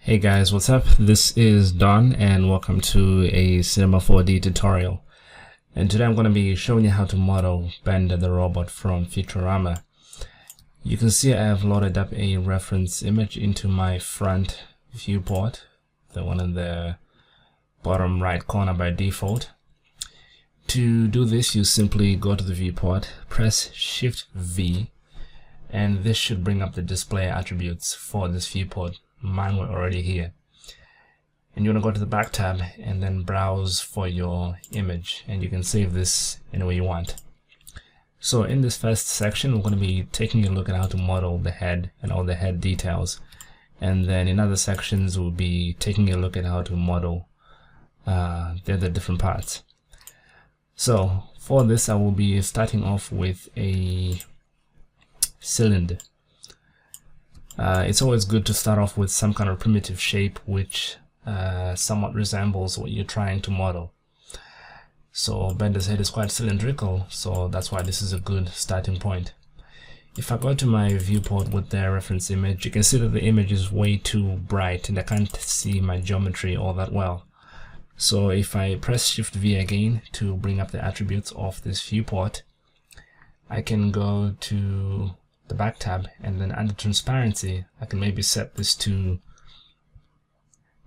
Hey guys, what's up? This is Don and welcome to a Cinema 4D tutorial. And today I'm going to be showing you how to model Bender the robot from Futurama. You can see I have loaded up a reference image into my front viewport, the one in the bottom right corner by default. To do this, you simply go to the viewport, press Shift V, and this should bring up the display attributes for this viewport. Mine were already here. And you want to go to the back tab and then browse for your image, and you can save this any way you want. So in this first section, we're going to be taking a look at how to model the head and all the head details. And then in other sections, we'll be taking a look at how to model the other different parts. So for this, I will be starting off with a cylinder. It's always good to start off with some kind of primitive shape which somewhat resembles what you're trying to model. So Bender's head is quite cylindrical, so that's why this is a good starting point. If I go to my viewport with the reference image, you can see that the image is way too bright and I can't see my geometry all that well. So if I press Shift V again to bring up the attributes of this viewport, I can go to the back tab, and then under transparency I can maybe set this to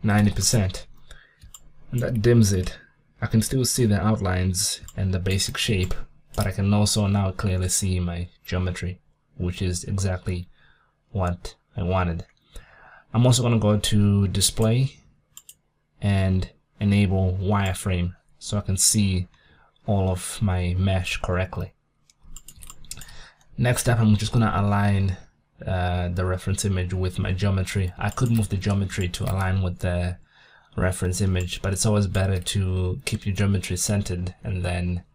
90%, and that dims it. I can still see the outlines and the basic shape, but I can also now clearly see my geometry, which is exactly what I wanted. I'm also going to go to display and enable wireframe so I can see all of my mesh correctly. Next up, I'm just going to align the reference image with my geometry. I could move the geometry to align with the reference image, but it's always better to keep your geometry centered and then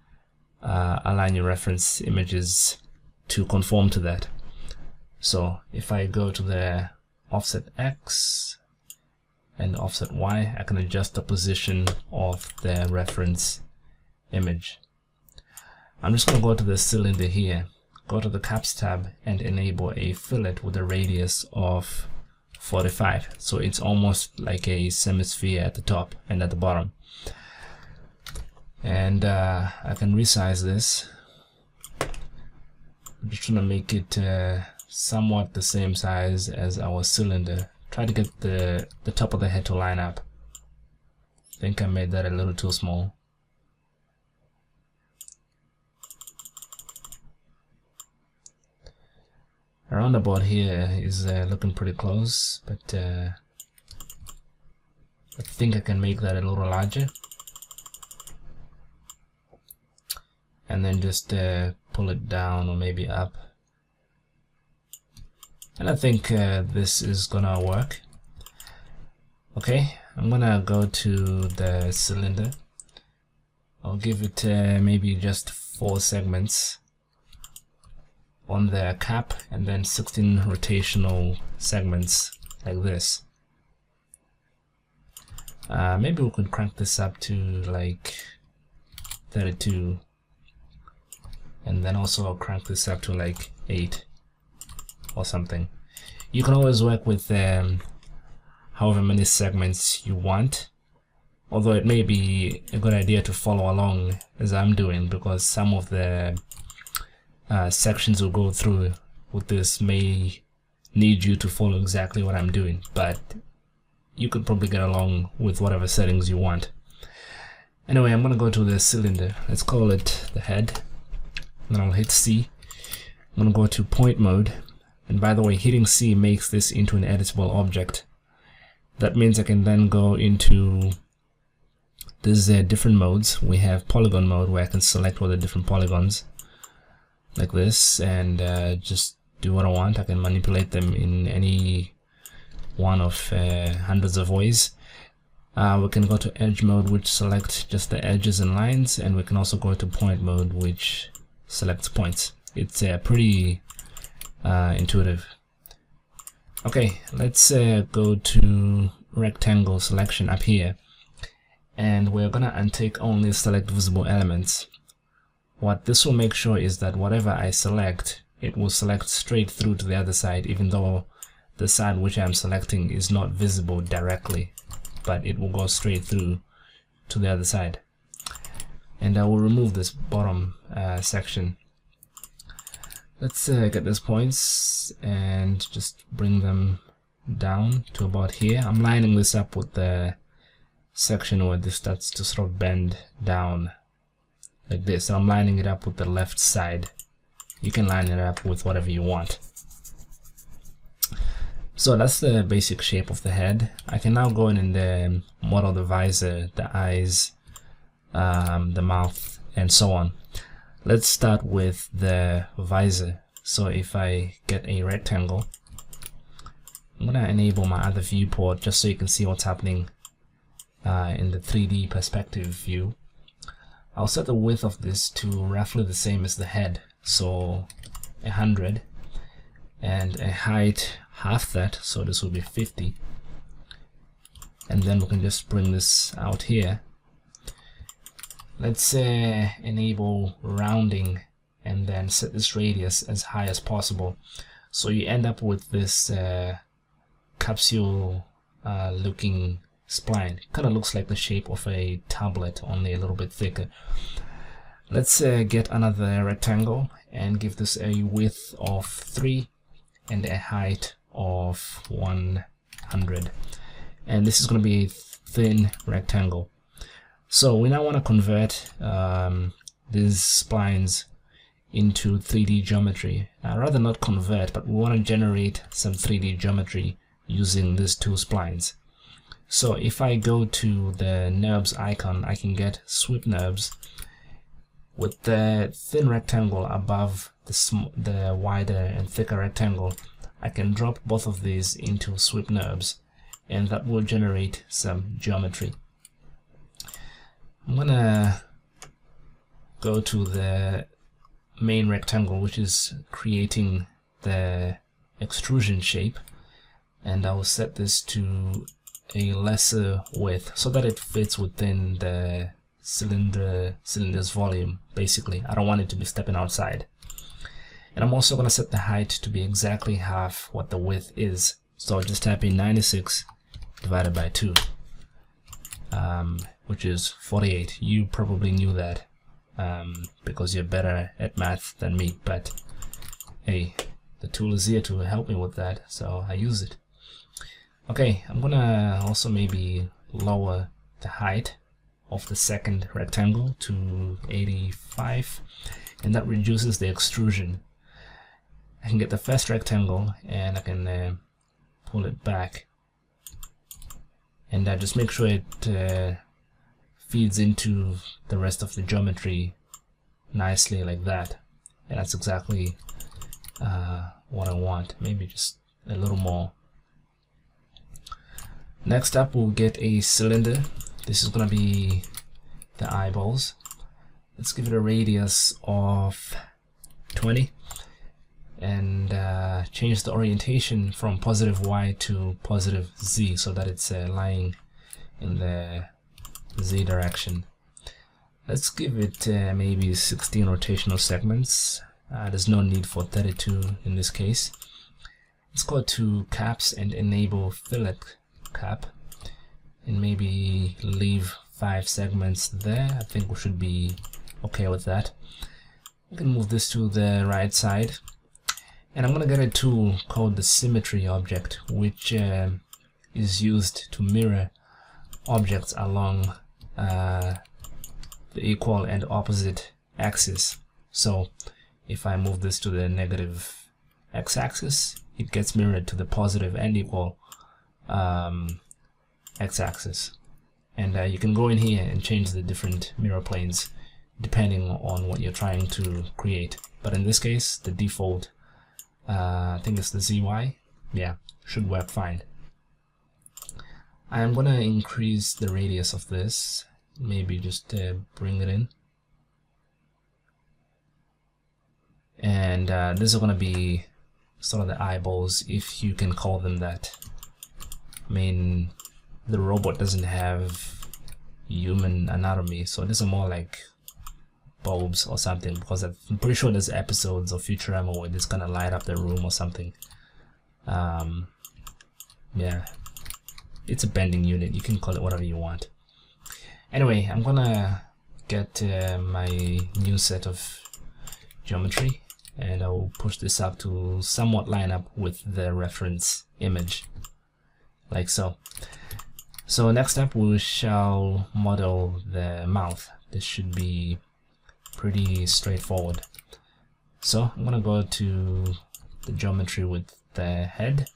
align your reference images to conform to that. So if I go to the offset X and offset Y, I can adjust the position of the reference image. I'm just going to go to the cylinder here. Go to the caps tab and enable a fillet with a radius of 45, so it's almost like a semisphere at the top and at the bottom. And I can resize this. I'm just trying to make it somewhat the same size as our cylinder. Try to get the top of the head to line up. I think I made that a little too small. Around about here is looking pretty close, but I think I can make that a little larger, and then just pull it down or maybe up, and I think this is gonna work. Okay, I'm gonna go to the cylinder. I'll give it maybe just 4 segments on the cap, and then 16 rotational segments like this. Maybe we could crank this up to like 32, and then also crank this up to like 8 or something. You can always work with however many segments you want, although it may be a good idea to follow along as I'm doing, because some of the sections we'll go through with this may need you to follow exactly what I'm doing, but you could probably get along with whatever settings you want. Anyway, I'm going to go to the cylinder. Let's call it the head. And then I'll hit C. I'm going to go to point mode. And by the way, hitting C makes this into an editable object. That means I can then go into these different modes. We have polygon mode, where I can select all the different polygons like this, and just do what I want. I can manipulate them in any one of hundreds of ways. We can go to edge mode, which selects just the edges and lines, and we can also go to point mode, which selects points. It's pretty intuitive. Okay, let's go to rectangle selection up here, and we're gonna untick only select visible elements. What this will make sure is that whatever I select, it will select straight through to the other side, even though the side which I'm selecting is not visible directly, but it will go straight through to the other side. And I will remove this bottom section. Let's get these points and just bring them down to about here. I'm lining this up with the section where this starts to sort of bend down like this. So I'm lining it up with the left side. You can line it up with whatever you want. So that's the basic shape of the head. I can now go in and model the visor, the eyes, the mouth, and so on. Let's start with the visor. So if I get a rectangle, I'm gonna enable my other viewport just so you can see what's happening in the 3D perspective view. I'll set the width of this to roughly the same as the head, so 100, and a height half that, so this will be 50. And then we can just bring this out here. Let's enable rounding and then set this radius as high as possible, so you end up with this capsule looking spline. Kind of looks like the shape of a tablet, only a little bit thicker. Let's get another rectangle and give this a width of 3 and a height of 100, and this is going to be a thin rectangle. So we now want to convert these splines into 3D geometry. Rather not convert, but we want to generate some 3D geometry using these two splines. So if I go to the NURBS icon, I can get sweep NURBS with the thin rectangle above the wider and thicker rectangle. I can drop both of these into sweep NURBS, and that will generate some geometry. I'm gonna go to the main rectangle, which is creating the extrusion shape, and I will set this to a lesser width so that it fits within the cylinder's volume. Basically, I don't want it to be stepping outside. And I'm also going to set the height to be exactly half what the width is. So I'll just type in 96 divided by 2, which is 48. You probably knew that because you're better at math than me, but hey, the tool is here to help me with that, so I use it. Okay, I'm gonna also maybe lower the height of the second rectangle to 85, and that reduces the extrusion. I can get the first rectangle and I can pull it back, and I just make sure it feeds into the rest of the geometry nicely like that, and that's exactly what I want. Maybe just a little more. Next up, we'll get a cylinder. This is gonna be the eyeballs. Let's give it a radius of 20 and change the orientation from positive Y to positive Z so that it's lying in the Z direction. Let's give it maybe 16 rotational segments. There's no need for 32 in this case. Let's go to caps and enable fillet cap, and maybe leave 5 segments there. I think we should be okay with that. We can move this to the right side, and I'm gonna get a tool called the symmetry object, which is used to mirror objects along the equal and opposite axis. So if I move this to the negative x-axis, it gets mirrored to the positive and equal x-axis. And you can go in here and change the different mirror planes depending on what you're trying to create. But in this case, the default, I think it's the ZY. Yeah, should work fine. I'm gonna increase the radius of this, maybe just bring it in. And these are gonna be sort of the eyeballs, if you can call them that. I mean, the robot doesn't have human anatomy, so these are more like bulbs or something, because I'm pretty sure there's episodes of Futurama where this gonna light up the room or something. yeah, it's a bending unit. You can call it whatever you want. Anyway, I'm gonna get my new set of geometry, and I'll push this up to somewhat line up with the reference image, like so. So next up, we shall model the mouth. This should be pretty straightforward. So I'm gonna go to the geometry with the head,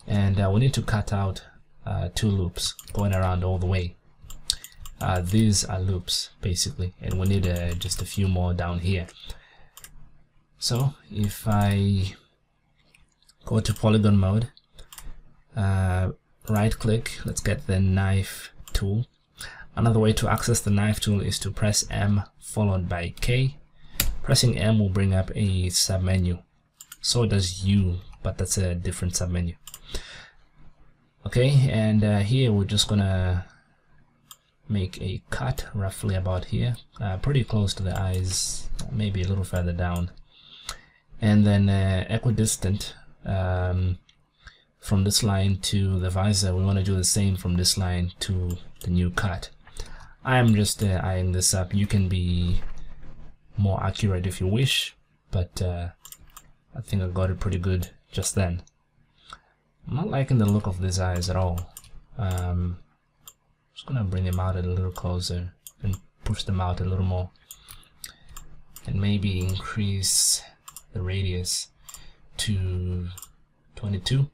and we need to cut out 2 loops going around all the way. These are loops basically, and we need just a few more down here. So if I go to polygon mode, right click, let's get the knife tool. Another way to access the knife tool is to press M followed by K. Pressing M will bring up a submenu. So does U, but that's a different submenu. Okay, and here we're just gonna make a cut roughly about here, pretty close to the eyes, maybe a little further down, and then equidistant from this line to the visor. We want to do the same from this line to the new cut. I am just eyeing this up. You can be more accurate if you wish, but I think I got it pretty good just then. I'm not liking the look of these eyes at all. Just gonna bring them out a little closer and push them out a little more, and maybe increase the radius to 22.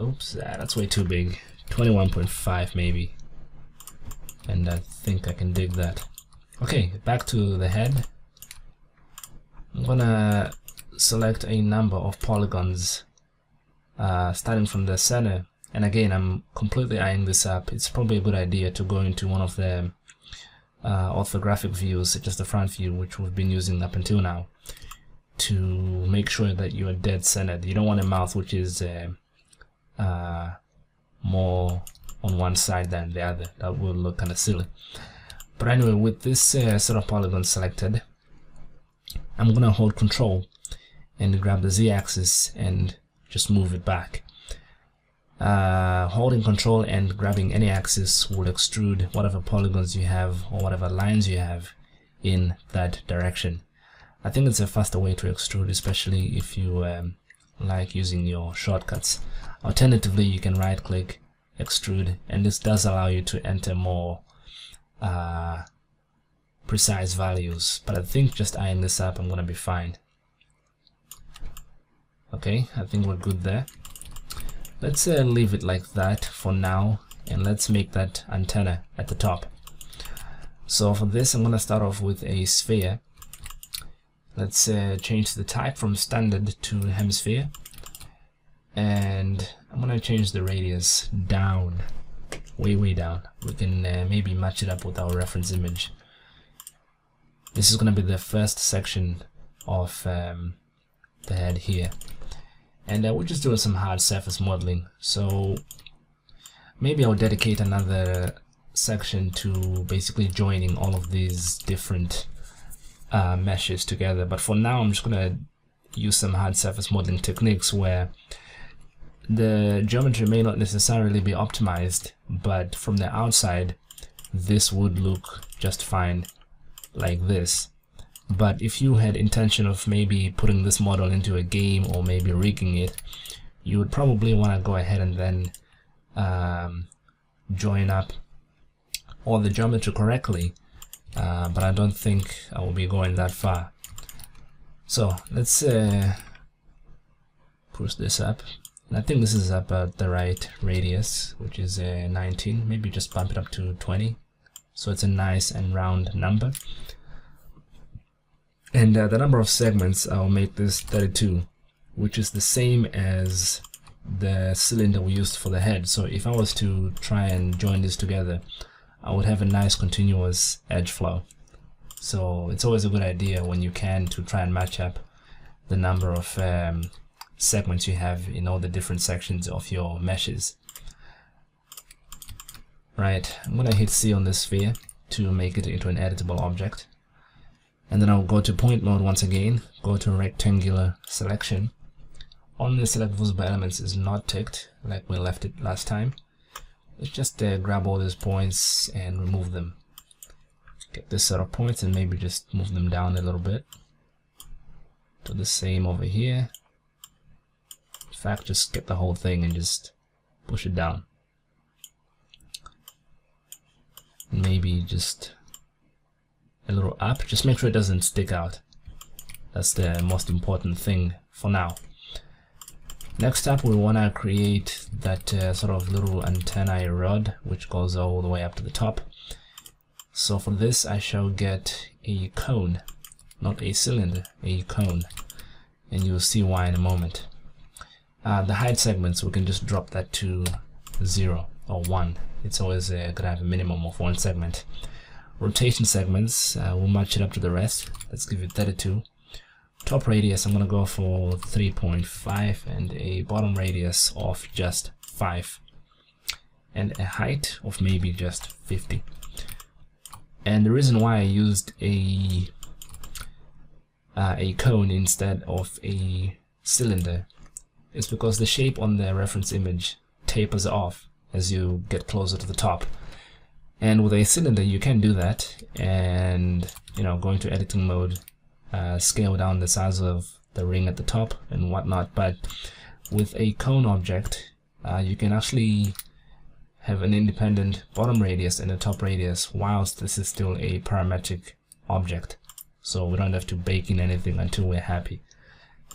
Oops, that's way too big. 21.5 maybe, and I think I can dig that. Okay, back to the head. I'm gonna select a number of polygons starting from the center. And again, I'm completely eyeing this up. It's probably a good idea to go into one of the orthographic views, such as the front view, which we've been using up until now, to make sure that you are dead centered. You don't want a mouth which is more on one side than the other. That will look kind of silly. But anyway, with this set of polygons selected, I'm gonna hold Control and grab the Z-axis and just move it back. Holding Control and grabbing any axis will extrude whatever polygons you have or whatever lines you have in that direction. I think it's a faster way to extrude, especially if you like using your shortcuts. Alternatively, you can right click, extrude, and this does allow you to enter more precise values, but I think just eyeing this up, I'm gonna be fine. Okay, I think we're good there. Let's leave it like that for now, and let's make that antenna at the top. So for this, I'm gonna start off with a sphere. Let's change the type from standard to hemisphere, and I'm gonna change the radius down, way down. We can maybe match it up with our reference image. This is gonna be the first section of the head here. And we're just doing some hard surface modeling, so maybe I'll dedicate another section to basically joining all of these different meshes together. But for now, I'm just gonna use some hard surface modeling techniques where the geometry may not necessarily be optimized, but from the outside this would look just fine like this. But if you had intention of maybe putting this model into a game or maybe rigging it, you would probably want to go ahead and then join up all the geometry correctly, but I don't think I will be going that far. So let's push this up, and I think this is about the right radius, which is 19. Maybe just bump it up to 20, so it's a nice and round number. And the number of segments, I'll make this 32, which is the same as the cylinder we used for the head. So if I was to try and join this together, I would have a nice continuous edge flow. So it's always a good idea when you can to try and match up the number of segments you have in all the different sections of your meshes. Right, I'm gonna hit C on this sphere to make it into an editable object. And then I'll go to point mode once again, go to rectangular selection, only select visible elements is not ticked like we left it last time. Let's just grab all these points and remove them. Get this set of points and maybe just move them down a little bit. Do the same over here. In fact, just get the whole thing and just push it down. Maybe just a little up. Just make sure it doesn't stick out. That's the most important thing for now. Next up, we want to create that sort of little antennae rod which goes all the way up to the top. So for this I shall get a cone, not a cylinder, a cone, and you'll see why in a moment. The height segments, we can just drop that to 0 or 1. It's always good to have a minimum of 1 segment. Rotation segments, we'll match it up to the rest. Let's give it 32. Top radius, I'm going to go for 3.5 and a bottom radius of just 5 and a height of maybe just 50. And the reason why I used a cone instead of a cylinder is because the shape on the reference image tapers off as you get closer to the top. And with a cylinder you can do that, and go into editing mode, scale down the size of the ring at the top and whatnot. But with a cone object, you can actually have an independent bottom radius and a top radius whilst this is still a parametric object, so we don't have to bake in anything until we're happy.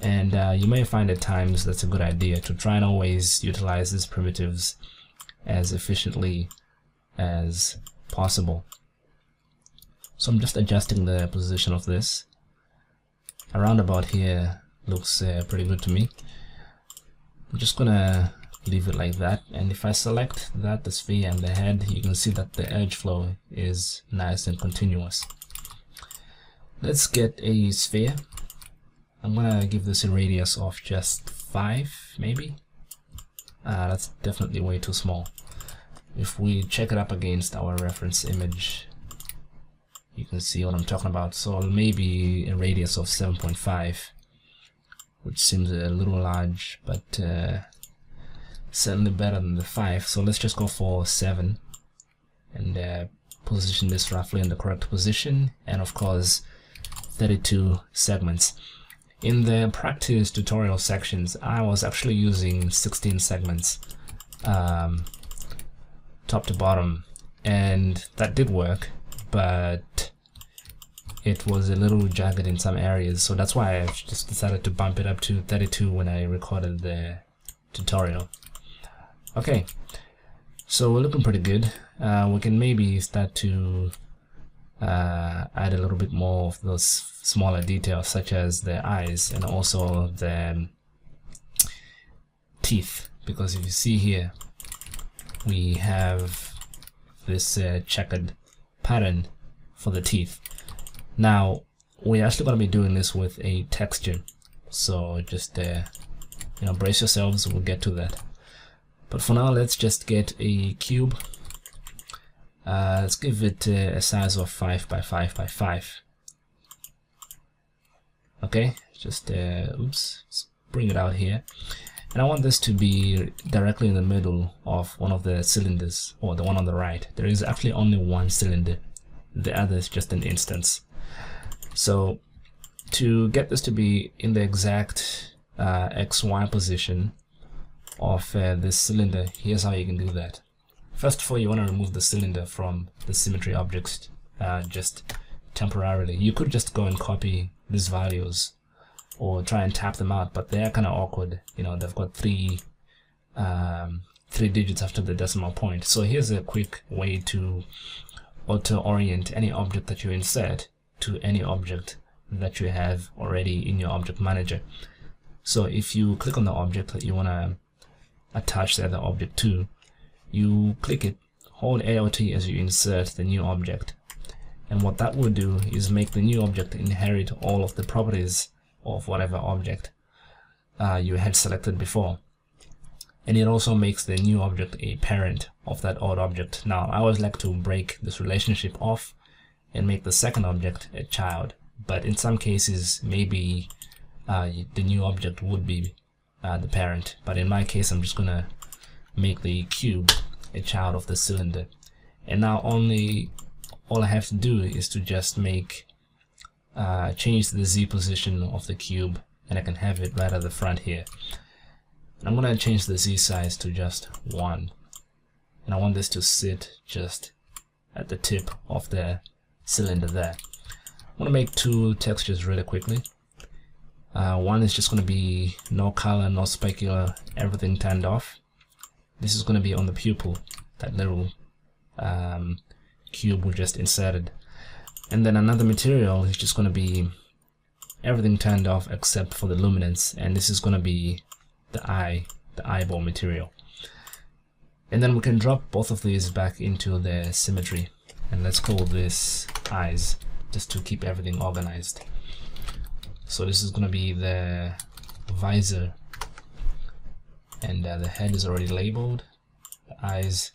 And you may find at times that's a good idea to try and always utilize these primitives as efficiently as possible. So I'm just adjusting the position of this. Around about here looks pretty good to me. I'm just gonna leave it like that, and if I select that, the sphere and the head, you can see that the edge flow is nice and continuous. Let's get a sphere. I'm gonna give this a radius of just 5 maybe. That's definitely way too small. If we check it up against our reference image, you can see what I'm talking about. So maybe a radius of 7.5, which seems a little large, but certainly better than the 5. So let's just go for 7 and position this roughly in the correct position, and of course 32 segments. In the practice tutorial sections, I was actually using 16 segments top to bottom, and that did work, but it was a little jagged in some areas, so that's why I just decided to bump it up to 32 when I recorded the tutorial. Okay, so we're looking pretty good. We can maybe start to add a little bit more of those smaller details, such as the eyes and also the teeth, because if you see here we have this checkered pattern for the teeth. Now we're actually going to be doing this with a texture, so just brace yourselves, we'll get to that. But for now, let's just get a cube. Let's give it a size of 5 by 5 by 5. Okay, just let's bring it out here, and I want this to be directly in the middle of one of the cylinders, or the one on the right. There is actually only one cylinder, the other is just an instance. So to get this to be in the exact XY position of this cylinder, here's how you can do that. First of all, you want to remove the cylinder from the symmetry objects just temporarily. You could just go and copy these values or try and tap them out, but they're kind of awkward. They've got three digits after the decimal point. So here's a quick way to auto-orient any object that you insert to any object that you have already in your object manager. So if you click on the object that you want to attach the other object to, you click it, hold ALT as you insert the new object, and what that will do is make the new object inherit all of the properties of whatever object you had selected before, and it also makes the new object a parent of that old object. Now I always like to break this relationship off and make the second object a child, but in some cases maybe the new object would be the parent, but in my case I'm just gonna make the cube a child of the cylinder. And now all I have to do is to just make change the Z position of the cube, and I can have it right at the front here. And I'm gonna change the Z size to just 1, and I want this to sit just at the tip of the cylinder there. I'm gonna make 2 textures really quickly. One is just gonna be no color, no specular, everything turned off. This is gonna be on the pupil, that little cube we just inserted. And then another material is just gonna be everything turned off except for the luminance, and this is gonna be the eyeball material. And then we can drop both of these back into the symmetry, and let's call this eyes, just to keep everything organized. So this is going to be the visor, and the head is already labeled, the eyes.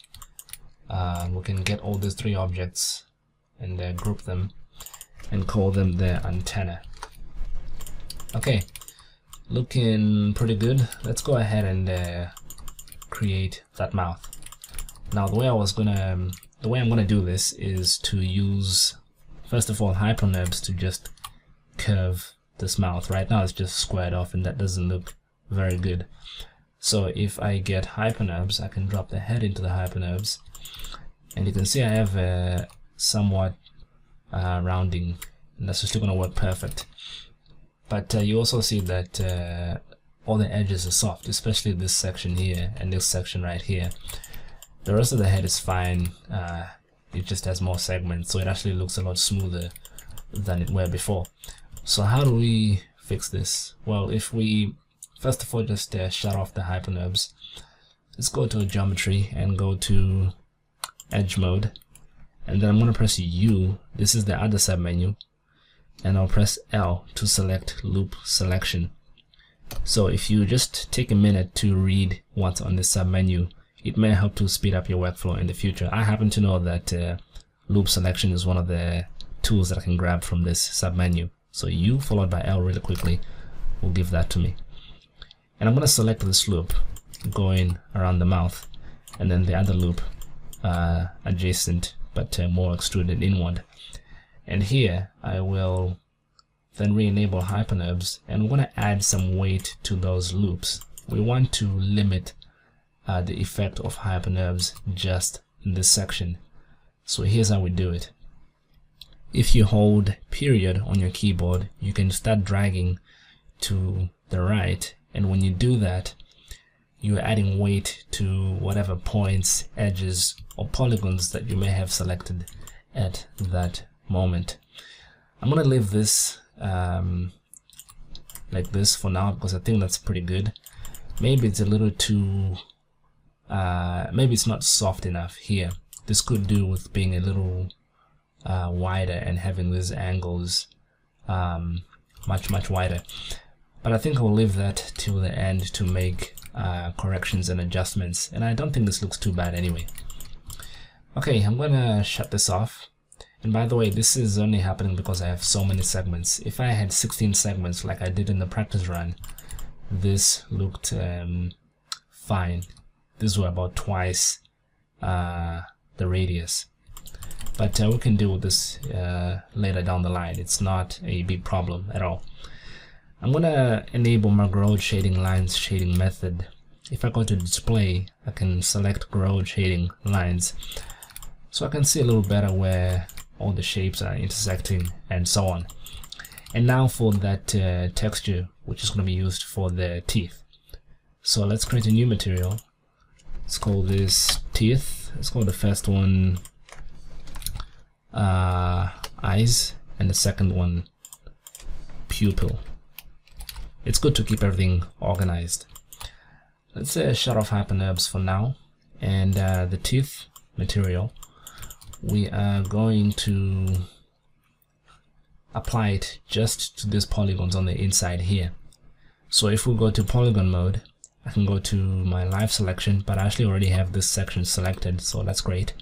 We can get all these 3 objects and group them and call them the antenna. Okay, looking pretty good. Let's go ahead and create that mouth. Now the way I'm gonna do this is to use, first of all, hypernerbs to just curve this mouth. Right now it's just squared off, and that doesn't look very good. So if I get hypernerbs, I can drop the head into the hypernerbs, and you can see I have a somewhat rounding, and that's still gonna work perfect. But you also see that all the edges are soft, especially this section here and this section right here. The rest of the head is fine. It just has more segments, so it actually looks a lot smoother than it were before. So how do we fix this? Well, if we first of all just shut off the hypernerbs, let's go to geometry and go to edge mode, and then I'm going to press U. This is the other sub menu, and I'll press L to select loop selection. So if you just take a minute to read what's on the sub menu, it may help to speed up your workflow in the future. I happen to know that loop selection is one of the tools that I can grab from this sub menu. So U followed by L really quickly will give that to me. And I'm going to select this loop going around the mouth, and then the other loop adjacent but more extruded inward. And here I will then re-enable hypernerbs, and we're going to add some weight to those loops. We want to limit the effect of hypernerbs just in this section. So here's how we do it. If you hold period on your keyboard, you can start dragging to the right, and when you do that, you're adding weight to whatever points, edges, or polygons that you may have selected at that moment. I'm going to leave this like this for now, because I think that's pretty good. Maybe it's a little too maybe it's not soft enough here. This could do with being a little wider and having these angles much wider, but I think I'll leave that till the end to make corrections and adjustments, and I don't think this looks too bad anyway. Okay, I'm gonna shut this off. And by the way, this is only happening because I have so many segments. If I had 16 segments like I did in the practice run, this looked fine. These were about twice the radius. But we can deal with this later down the line. It's not a big problem at all. I'm going to enable my Growth Shading Lines shading method. If I go to display, I can select Growth Shading Lines, so I can see a little better where all the shapes are intersecting and so on. And now for that texture, which is going to be used for the teeth. So let's create a new material. Let's call this teeth. Let's call the first one eyes, and the second one pupil. It's good to keep everything organized. Let's shut off hypernerbs for now, and the teeth material, we are going to apply it just to these polygons on the inside here. So if we go to polygon mode, I can go to my live selection, but I actually already have this section selected, so that's great.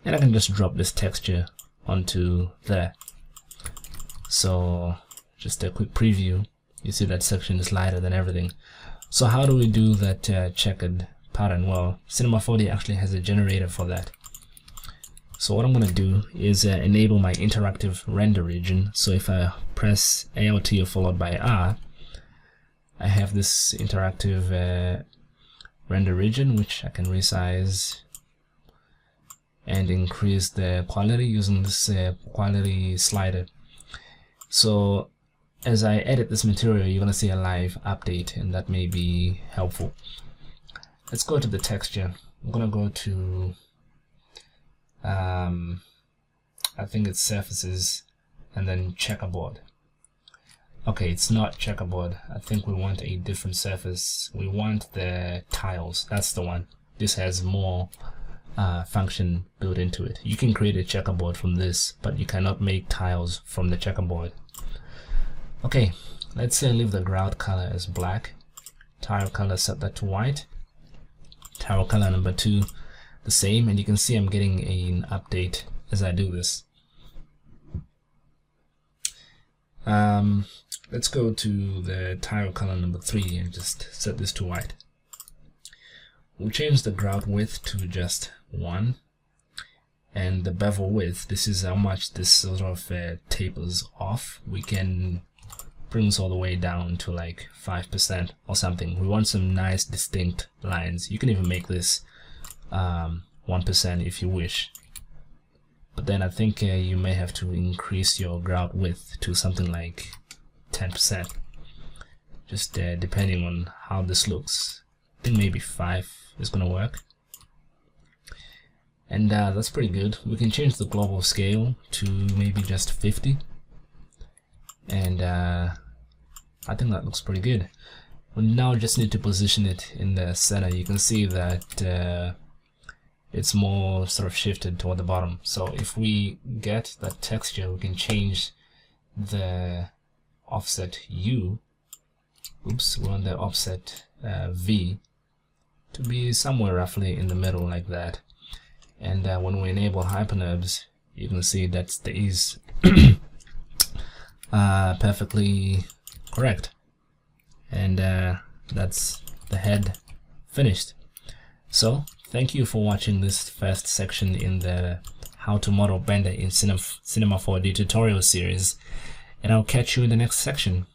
And I can just drop this texture onto there. So just a quick preview, you see that section is lighter than everything. So how do we do that checkered pattern? Well, Cinema 4D actually has a generator for that. So what I'm going to do is enable my interactive render region. So if I press Alt followed by R, I have this interactive render region, which I can resize and increase the quality using this quality slider. So as I edit this material, you're going to see a live update, and that may be helpful. Let's go to the texture. I'm going to go to I think it's surfaces and then checkerboard. Okay, it's not checkerboard. I think we want a different surface. We want the tiles. That's the one. This has more function built into it. You can create a checkerboard from this, but you cannot make tiles from the checkerboard. Okay, let's leave the ground color as black. Tile color, set that to white. Tile color number 2 the same, and you can see I'm getting an update as I do this. Let's go to the tile color number 3 and just set this to white. We'll change the grout width to just 1, and the bevel width, this is how much this sort of tapers off. We can bring this all the way down to like 5% or something. We want some nice distinct lines. You can even make this 1% if you wish, but then I think you may have to increase your grout width to something like 10%, just depending on how this looks. I think maybe 5 is gonna work, and that's pretty good. We can change the global scale to maybe just 50, and I think that looks pretty good. We now just need to position it in the center. You can see that it's more sort of shifted toward the bottom. So if we get that texture, we can change the offset U. Oops, we want the offset V to be somewhere roughly in the middle like that. And when we enable hyperNURBS, you can see that stays perfectly correct. And that's the head finished. So thank you for watching this first section in the How to Model Blender in Cinema 4D tutorial series, and I'll catch you in the next section.